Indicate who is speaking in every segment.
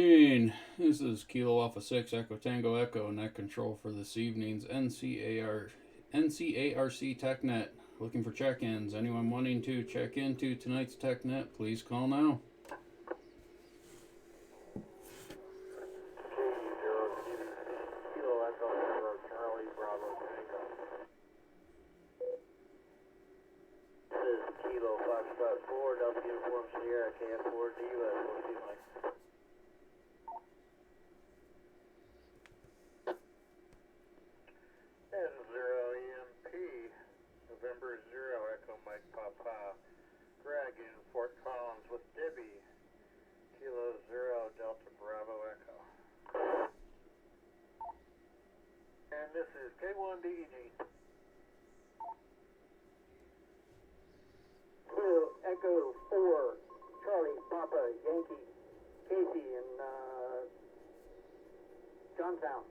Speaker 1: Hey, this is Kilo Alpha 6 Echo Tango Echo Net Control for this evening's NCARC Tech Net. Looking for check-ins. Anyone wanting to check into tonight's Tech Net, please call now.
Speaker 2: November 0, Echo Mike Papa. Greg in Fort Collins with Debbie. Kilo 0, Delta Bravo Echo. And this is K1DEG.
Speaker 3: Kilo Echo 4, Charlie Papa Yankee. Casey in Johnstown.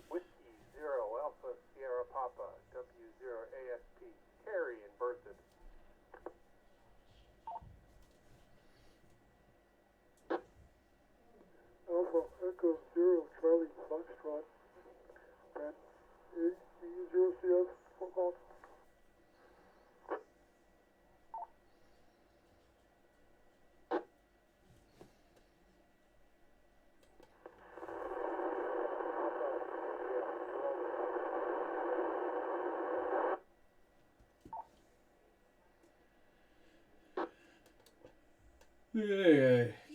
Speaker 2: Whiskey 0, Alpha Sierra Papa. W0 ASP. Carrie in Berthoud.
Speaker 4: Alpha Echo 0, Charlie Foxtrot, Brad E0CF, Fort Collins.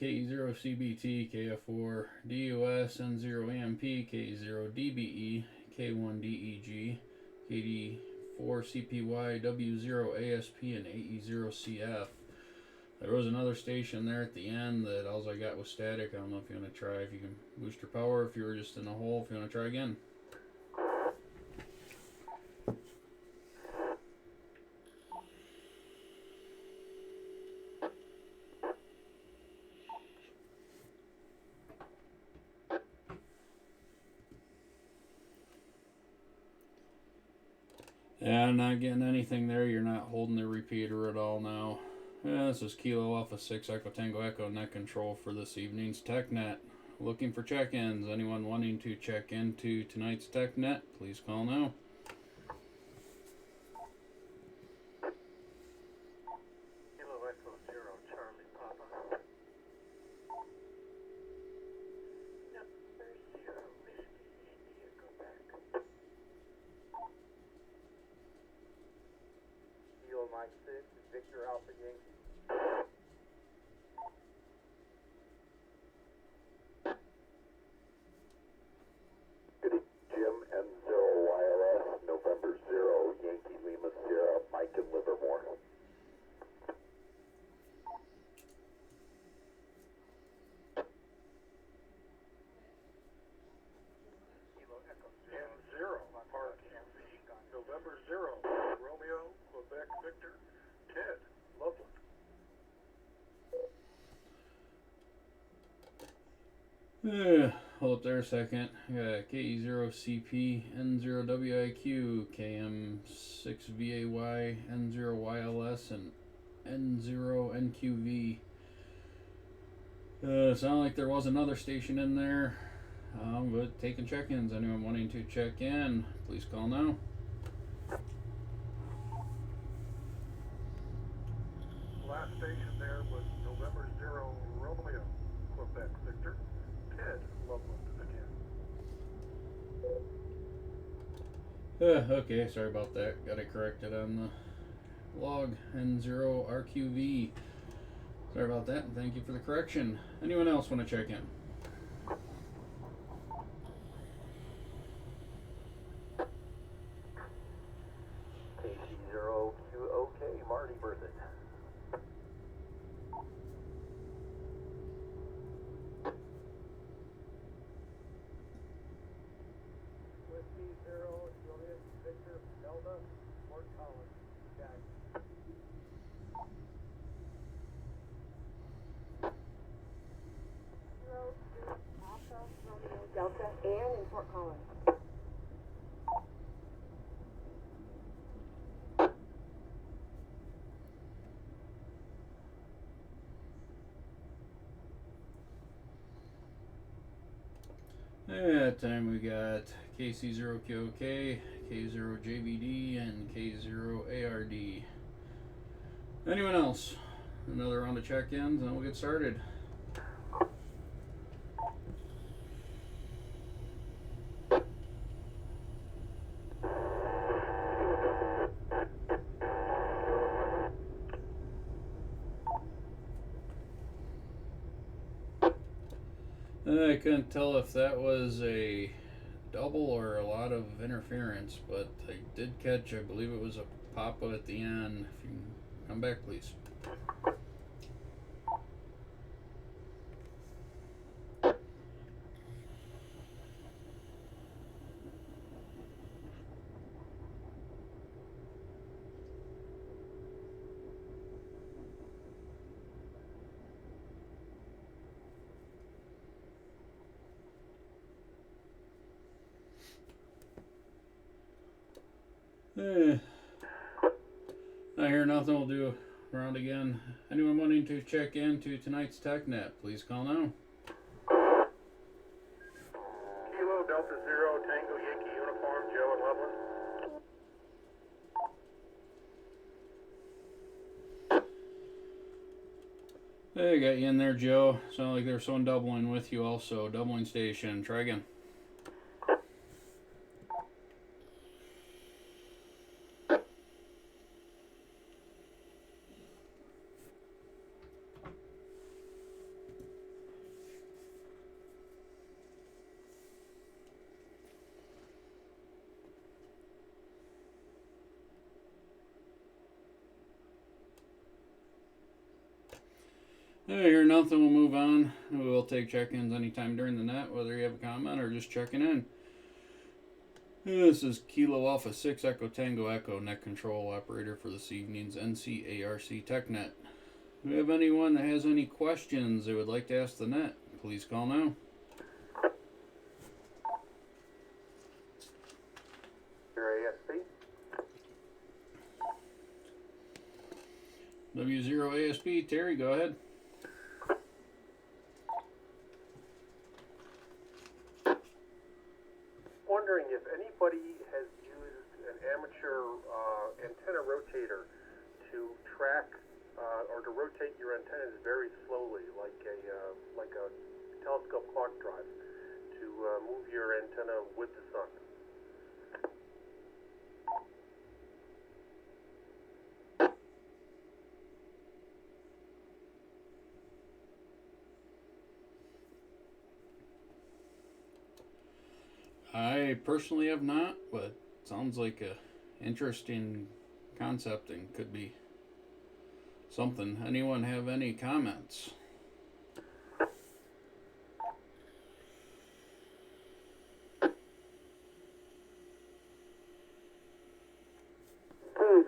Speaker 1: K0CBT, KF4, DUS, N0AMP, K0DBE, K1DEG, KD4CPY, W0ASP, and AE0CF. There was another station there at the end that all I got was static. I don't know if you want to try, if you can boost your power, if you were just in a hole, if you want to try again. Yeah, not getting anything there. You're not holding the repeater at all now. Yeah, this is Kilo Alpha 6 Echo Tango Echo Net Control for this evening's Tech Net. Looking for check-ins. Anyone wanting to check into tonight's Tech Net, please call now.
Speaker 2: Kilo Echo 0, Charlie Papa. Number 0, Whiskey India, go back. Kilo Mike 6, Victor Alpha Yankee. Jim N0YLS, November 0, Yankee Lima Sierra, Mike in Livermore. Kilo Echo 0, Park NV, November 0, Romeo, Quebec Victor, Ted, Loveland.
Speaker 1: Hold up there a second. Got KE0CP, N0WIQ, KM6VAY, N0YLS, and N0NQV. Sound like there was another station in there. But taking check-ins. Anyone wanting to check in, please call now.
Speaker 2: Last station there was November 0, Romeo, Quebec Victor, Ted, Loveland again.
Speaker 1: Okay, sorry about that. Got it corrected on the log. N0RQV. Sorry about that, and thank you for the correction. Anyone else want to check in?
Speaker 2: KC0QOK, Marty Berthoud. Whiskey 0, Juliet Victor Delta, Fort Collins, Jack.
Speaker 1: That time we got KC0KOK, K0JBD, and K0ARD. Anyone else? Another round of check-ins and we'll get started. I couldn't tell if that was a double or a lot of interference, but I did catch, I believe it was a pop-up at the end. If you can come back, please. I hear nothing. We'll do a round again. Anyone wanting to check into tonight's Tech Net, please call now.
Speaker 2: Kilo Delta Zero Tango Yankee Uniform, Joe and Loveland.
Speaker 1: Hey, got you in there, Joe. Sound like there's someone doubling with you also. Doubling station. Try again. I hear nothing. We'll move on. We'll take check-ins anytime during the net, whether you have a comment or just checking in. This is Kilo Alpha 6 Echo Tango Echo net control operator for this evening's NCARC Tech Net. If you have anyone that has any questions they would like to ask the net, please call now.
Speaker 2: Your ASP.
Speaker 1: W0 ASP, Terry, go ahead.
Speaker 2: Wondering if anybody has used an amateur antenna rotator to track or to rotate your antennas very slowly, like a telescope clock drive, to move your antenna with the sun.
Speaker 1: I personally have not, but sounds like a interesting concept and could be something. Anyone have any comments?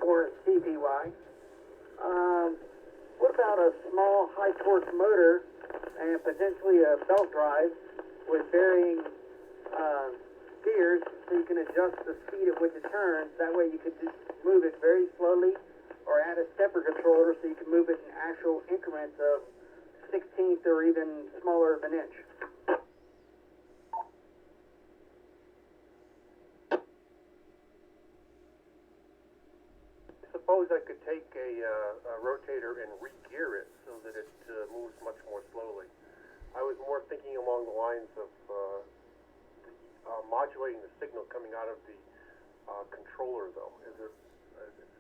Speaker 3: For CPY. What about a small high torque motor and potentially a belt drive with varying gears so you can adjust the speed at which it turns? That way you could just move it very slowly, or add a stepper controller so you can move it in actual increments of 16th or even smaller of an inch.
Speaker 2: Suppose I could take a rotator and re-gear it so that it moves much more slowly. I was more thinking along the lines of modulating the signal coming out of the controller, though. Has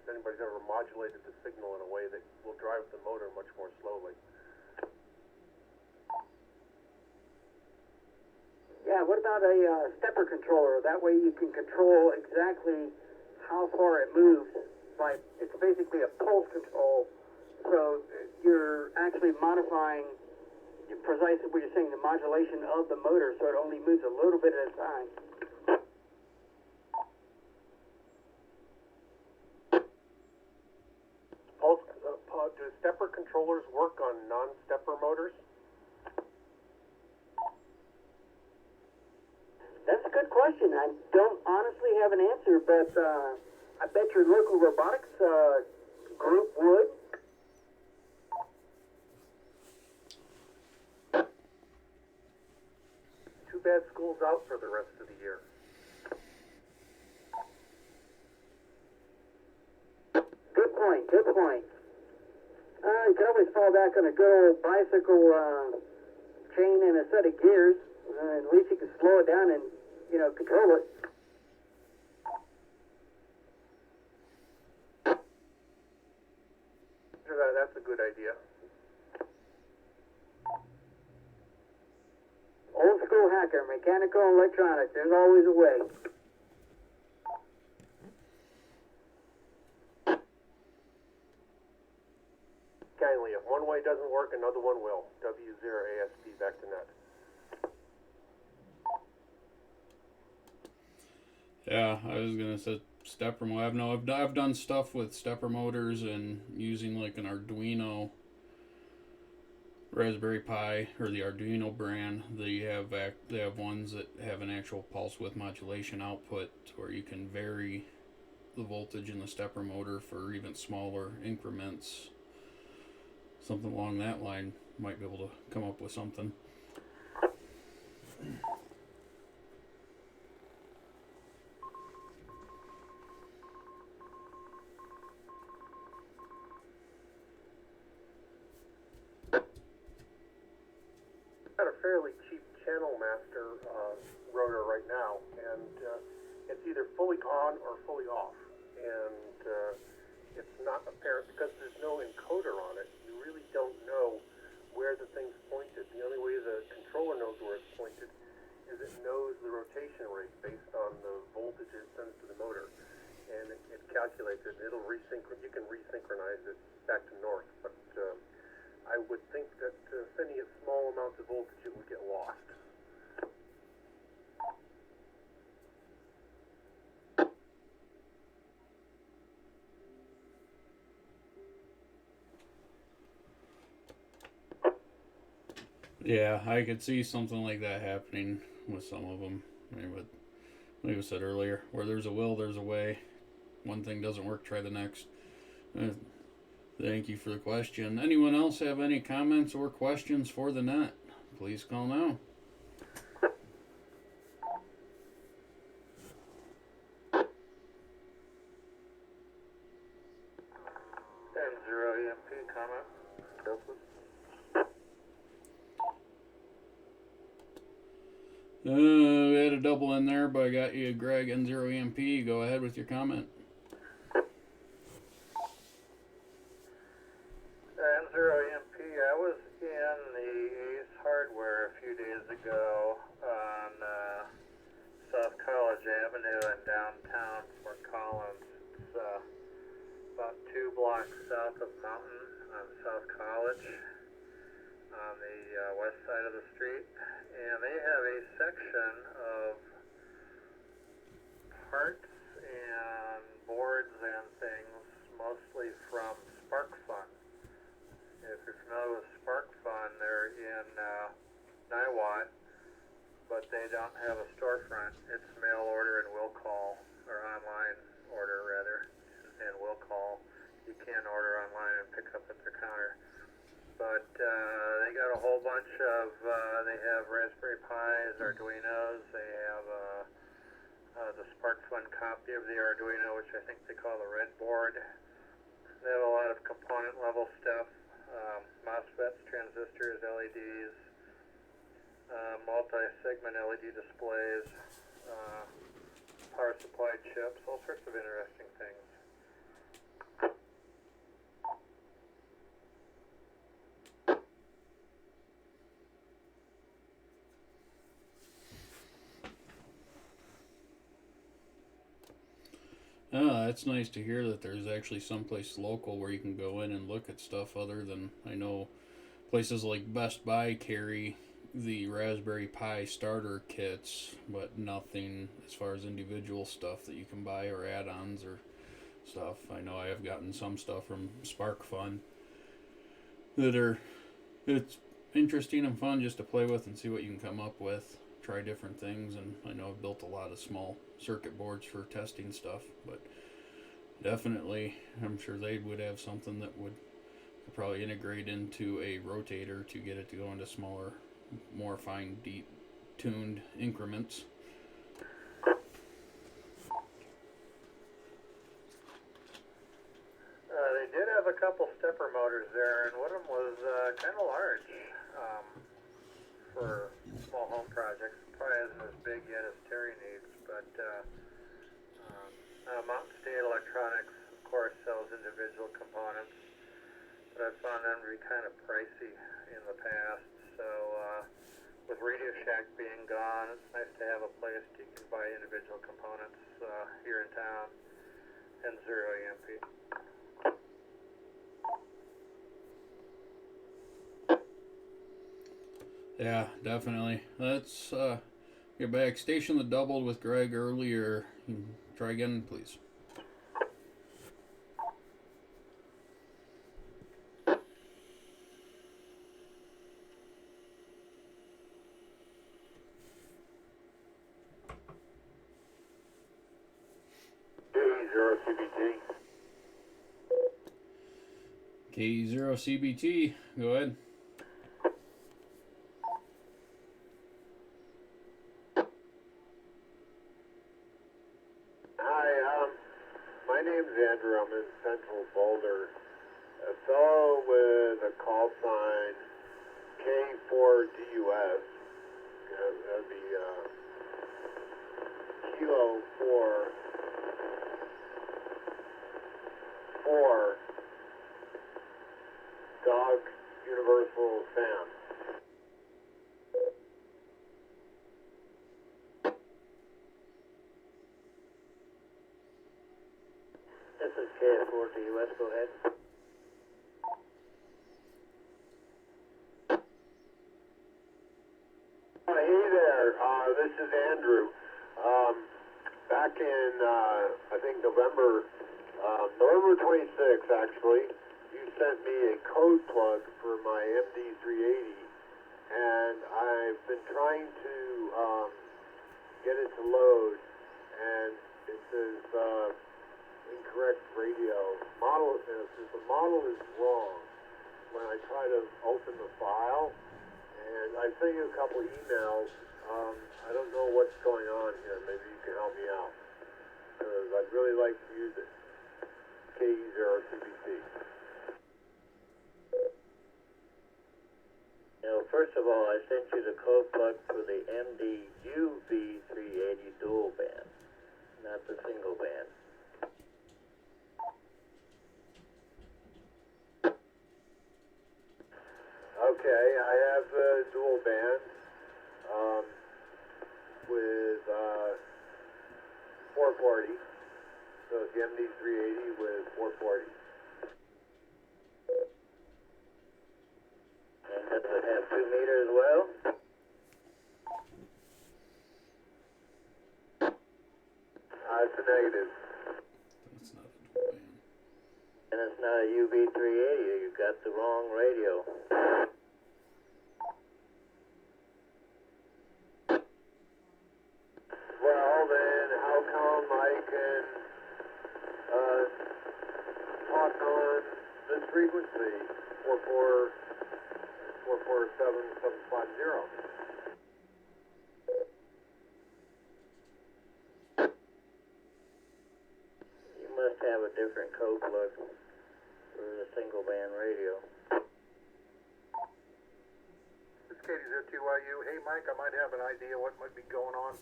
Speaker 2: anybody ever modulated the signal in a way that will drive the motor much more slowly?
Speaker 3: Yeah, what about a stepper controller? That way you can control exactly how far it moves. Like, it's basically a pulse control. So you're actually modifying precisely what you're saying, the modulation of the motor, so it only moves a little bit at a time.
Speaker 2: Do stepper controllers work on non-stepper motors?
Speaker 3: That's a good question. I don't honestly have an answer, but I bet your local robotics group would.
Speaker 2: To too bad school's out for the rest of the year.
Speaker 3: Good point, good point. You can always fall back on a good old bicycle chain and a set of gears. At least you can slow it down and, control it.
Speaker 2: That's a good idea.
Speaker 3: Old school hacker, mechanical and electronics. There's always a way.
Speaker 2: Kindly, if one way doesn't work, another one will. W0ASP back to net.
Speaker 1: Yeah, I was gonna say stepper motor. I've done stuff with stepper motors and using like an Arduino Raspberry Pi or the Arduino brand. They have ones that have an actual pulse width modulation output where you can vary the voltage in the stepper motor for even smaller increments. Something along that line might be able to come up with something.
Speaker 2: Got a fairly cheap Channel Master rotor right now, and it's either fully on or fully off, and it's not apparent because there's no encoder on it. You really don't know where the thing's pointed. The only way the controller knows where it's pointed is it knows the rotation rate based on the voltage it sends to the motor, and it calculates it. It'll you can resynchronize it back to north, but I would think that sending it small amounts of voltage, it would get lost.
Speaker 1: Yeah, I could see something like that happening with some of them. I mean, but like I said earlier, where there's a will, there's a way. One thing doesn't work, try the next. Thank you for the question. Anyone else have any comments or questions for the net? Please call now.
Speaker 2: N0 EMP comment.
Speaker 1: We had a double in there, but I got you, Greg, N0 EMP. Go ahead with your comment.
Speaker 5: N0 EMP, I was in the Ace Hardware a few days ago on South College Avenue in downtown Fort Collins. It's about 2 blocks south of Mountain on South College on the west side of the street. And they have a section of parts and boards and things, mostly from SparkFun. If you're familiar with SparkFun, they're in Niwot, but they don't have a storefront. It's mail order and will call, or online order rather, and will call. You can order online and pick up at their counter. But they got a whole bunch of, they have Raspberry Pis, Arduinos, they have the SparkFun copy of the Arduino, which I think they call the Red Board. They have a lot of component level stuff, MOSFETs, transistors, LEDs, multi-segment LED displays, power supply chips, all sorts of interesting things.
Speaker 1: Oh, that's nice to hear that there's actually someplace local where you can go in and look at stuff other than, I know places like Best Buy carry the Raspberry Pi starter kits, but nothing as far as individual stuff that you can buy or add-ons or stuff. I know I have gotten some stuff from SparkFun that it's interesting and fun just to play with and see what you can come up with. Try different things, and I know I've built a lot of small circuit boards for testing stuff, but definitely I'm sure they would have something that would probably integrate into a rotator to get it to go into smaller, more fine, deep tuned increments.
Speaker 5: They did have a couple stepper motors there, and one of them was kind of large for small home projects. Probably isn't as big yet as Terry needs, but Mountain State Electronics, of course, sells individual components, but I've found them to be kind of pricey in the past. So with Radio Shack being gone, it's nice to have a place you can buy individual components here in town and 0 EMP.
Speaker 1: Yeah, definitely. Let's get back. Station that doubled with Greg earlier. Try again, please. K0CBT, go ahead.
Speaker 6: Hi, my name's Andrew. I'm in Central Boulder. A fellow with a call sign K4DUS, that'd be Kilo 4 Dog Universal Sam.
Speaker 3: This is KS4DUS, go ahead.
Speaker 6: Hey there, this is Andrew. Back in, I think November 26th, actually, you sent me a code plug for my MD380, and I've been trying to get it to load, and it says incorrect radio. Since the model is wrong, when I try to open the file, and I sent you a couple emails. I don't know what's going on here. Maybe you can help me out, because I'd really like to use it. K0CBT.
Speaker 3: Now, first of all, I sent you the code plug for the MD-UV380 dual band, not the single band.
Speaker 6: Okay, I have the dual band with 440. So it's the MD380 with 440.
Speaker 3: And does it have 2 meters as well?
Speaker 6: It's a negative.
Speaker 1: That's not a dual band.
Speaker 3: And it's not a UV380, you got the wrong radio.
Speaker 6: Well, then how come I can talk on this frequency, 44750?
Speaker 3: You must have a different code plug for the single band radio.
Speaker 2: This is KD02YU. Hey, Mike, I might have an idea what might be going on.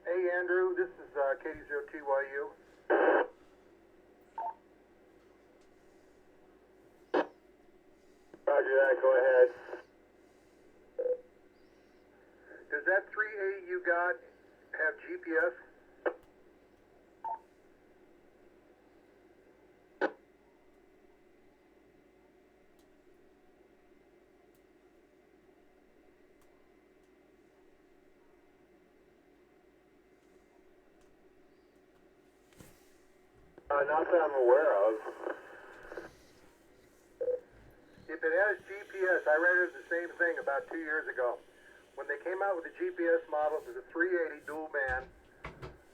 Speaker 2: Hey, Andrew, this is KD02YU.
Speaker 6: Roger that, go ahead.
Speaker 2: Does that 380 you got have GPS?
Speaker 6: Not that I'm aware of.
Speaker 2: If it has GPS, I ran into the same thing. thing about 2 years ago. When they came out with the GPS model, it was a 380 dual band,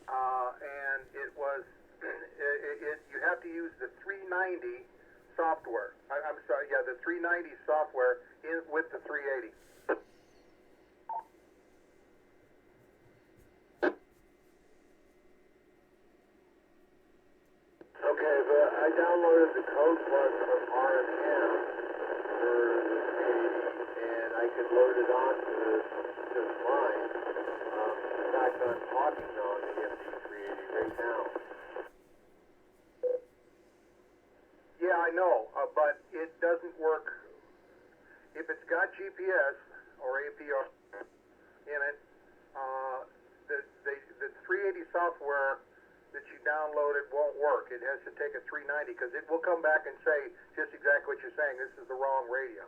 Speaker 2: and it was you have to use the 390 software. I'm sorry, yeah, the 390 software with the 380.
Speaker 6: Okay, but I downloaded the code plug from RMM for the 380, and I could load it onto just fine. In fact, I'm talking on the MD380 right now.
Speaker 2: Yeah, I know, but it doesn't work. If it's got GPS or APR in it, the 380 software that you downloaded won't work. It has to take a 390 because it will come back and say just exactly what you're saying. This is the wrong radio.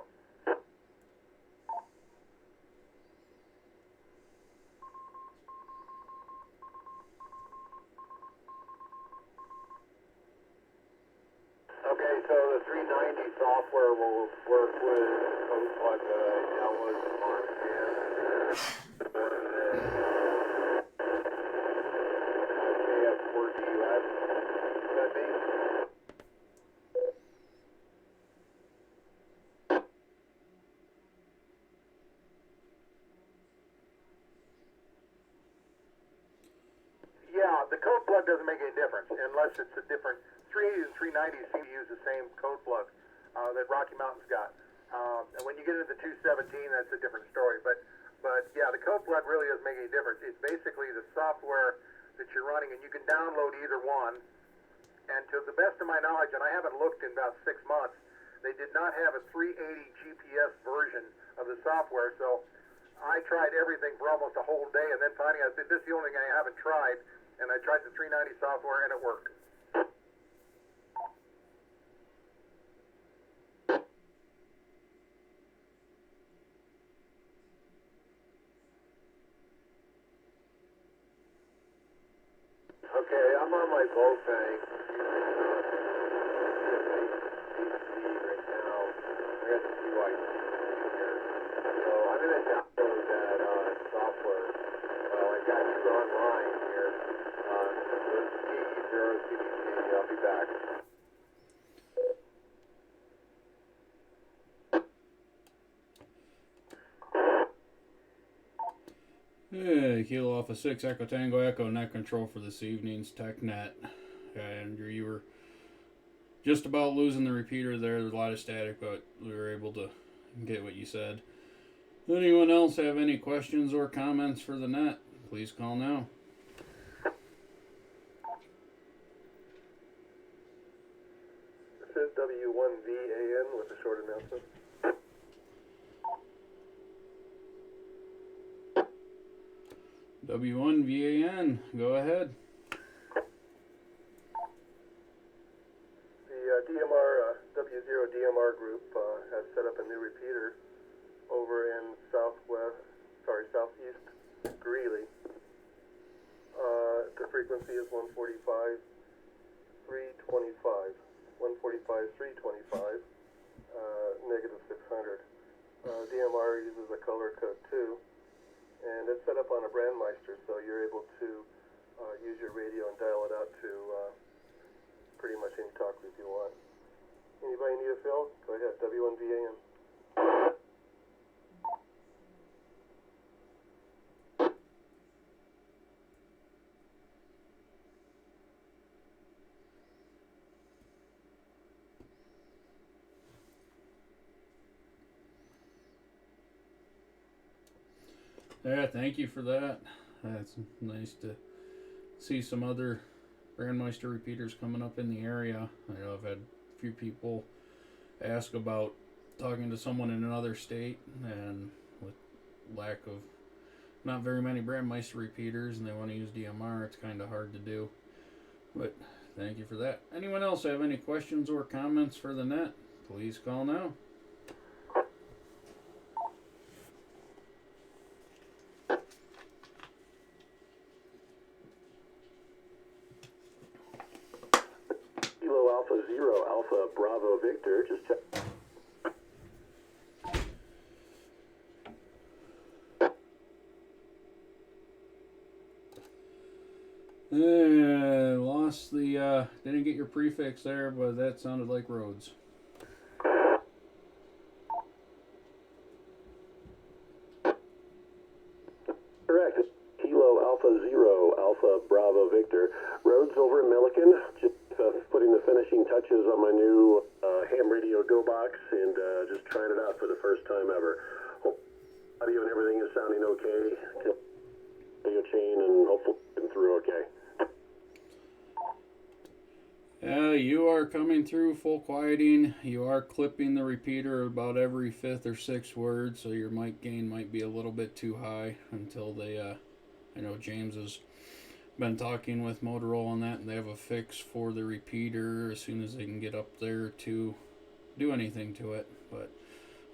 Speaker 6: Okay, so the 390 software will work with the code plug that I downloaded from RMM. KF4GUS. That means
Speaker 2: Yeah, the code plug doesn't make any difference unless it's a different. 380 and 390 seem to use the same code plug that Rocky Mountain's got. And when you get into the 217, that's a different story. But yeah, the code plug really doesn't make any difference. It's basically the software that you're running, and you can download either one. And to the best of my knowledge, and I haven't looked in about 6 months, they did not have a 380 GPS version of the software. So I tried everything for almost a whole day, and then finally I said, this is the only thing I haven't tried. And I tried the 390 software, and it worked.
Speaker 6: okay, I'm on my boat bank right now. I got the CYC here. So I'm going to download that software. Well, I got you online here. T0CBC. I'll be back.
Speaker 1: Hey, Kilo Alpha 6 Echo Tango Echo Net Control for this evening's Tech Net. And you were just about losing the repeater there. There's a lot of static, but we were able to get what you said. Anyone else have any questions or comments for the net? Please call now.
Speaker 2: This is W1VAN with a short announcement.
Speaker 1: W1VAN, go ahead.
Speaker 2: The W0 DMR group has set up a new repeater over in southeast Greeley. The frequency is 145, 325. 145, 325, negative 600. DMR uses a color code 2, and it's set up on a Brandmeister, so you're able to use your radio and dial it out to pretty much any talk group you want. Anybody need a fill? Go ahead, W1VAM.
Speaker 1: Yeah, thank you for that. It's nice to see some other Brandmeister repeaters coming up in the area. I know I've had a few people ask about talking to someone in another state, and with lack of not very many Brandmeister repeaters and they want to use DMR, it's kind of hard to do. But thank you for that. Anyone else have any questions or comments for the net? Please call now.
Speaker 6: Alpha 0 Alpha Bravo Victor, just check.
Speaker 1: Lost the, didn't get your prefix there, but that sounded like Rhodes.
Speaker 7: Correct. Kilo Alpha Zero, Alpha Bravo Victor. Rhodes over in Milliken. Just putting the finishing touches on my new ham radio Go box and just trying it out for the first time ever. Hope audio and everything is sounding okay. Audio chain and hopefully getting through okay.
Speaker 1: You are coming through full quieting. You are clipping the repeater about every 5th or 6th word, so your mic gain might be a little bit too high until they, I know James has been talking with Motorola on that, and they have a fix for the repeater as soon as they can get up there to do anything to it. But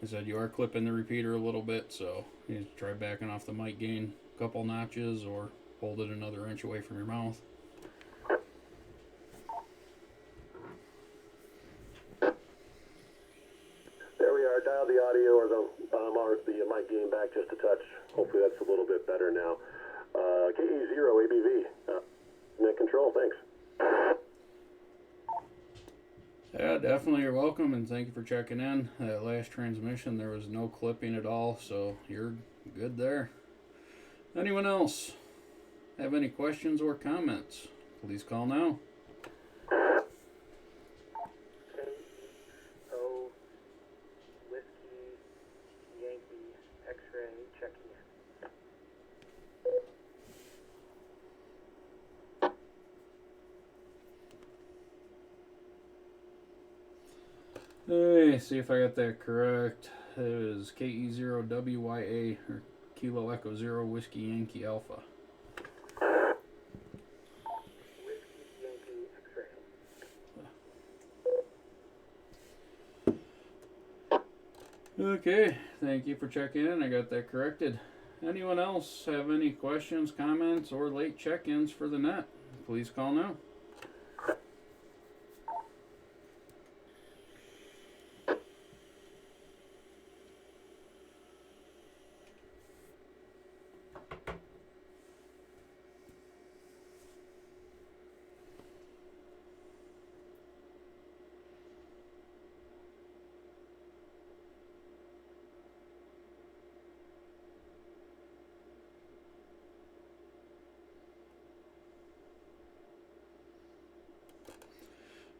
Speaker 1: I said you are clipping the repeater a little bit, so you try backing off the mic gain a couple notches or hold it another inch away from your mouth.
Speaker 7: There we are. Dial the audio or the mic gain back just a touch. Hopefully that's a little bit better now. KE0 ABV. Net control. Thanks.
Speaker 1: Yeah, definitely you're welcome, and thank you for checking in. That last transmission, there was no clipping at all, so you're good there. Anyone else have any questions or comments? Please call now.
Speaker 3: O Whiskey Yankee X-ray checking
Speaker 1: Hey, see if I got that correct. It was KE0WYA, or Kilo Echo Zero Whiskey Yankee Alpha.
Speaker 3: Whiskey Yankee X-ray.
Speaker 1: Okay, thank you for checking in. I got that corrected. Anyone else have any questions, comments, or late check-ins for the net? Please call now.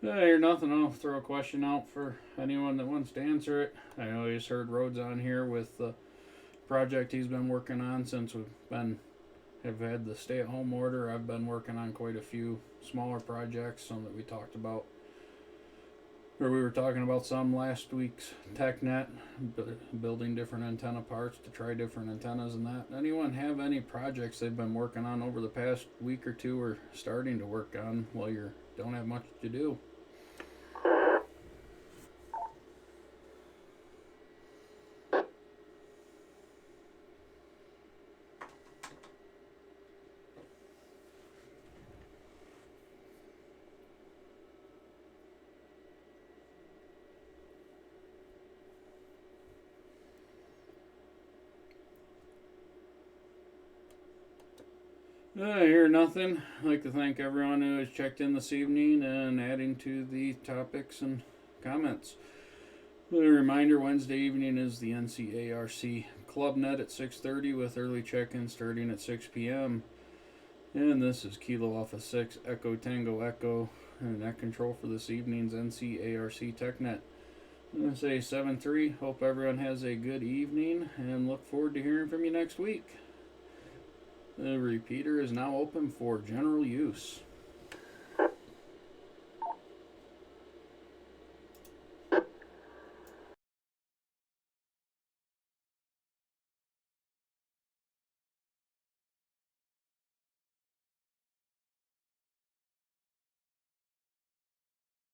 Speaker 1: I hear nothing. I'll throw a question out for anyone that wants to answer it. I know you just heard Rhodes on here with the project he's been working on since have had the stay-at-home order. I've been working on quite a few smaller projects, some that we talked about, or we were talking about some last week's Tech Net, building different antenna parts to try different antennas and that. Anyone have any projects they've been working on over the past week or two or starting to work on while you don't have much to do? I hear nothing. I'd like to thank everyone who has checked in this evening and adding to the topics and comments. A reminder, Wednesday evening is the NCARC Club Net at 6:30 with early check-in starting at 6 p.m. And this is Kilo Alpha 6 Echo Tango Echo and net control for this evening's NCARC Tech Net. I'm going to say 7-3. Hope everyone has a good evening and look forward to hearing from you next week. The repeater is now open for general use.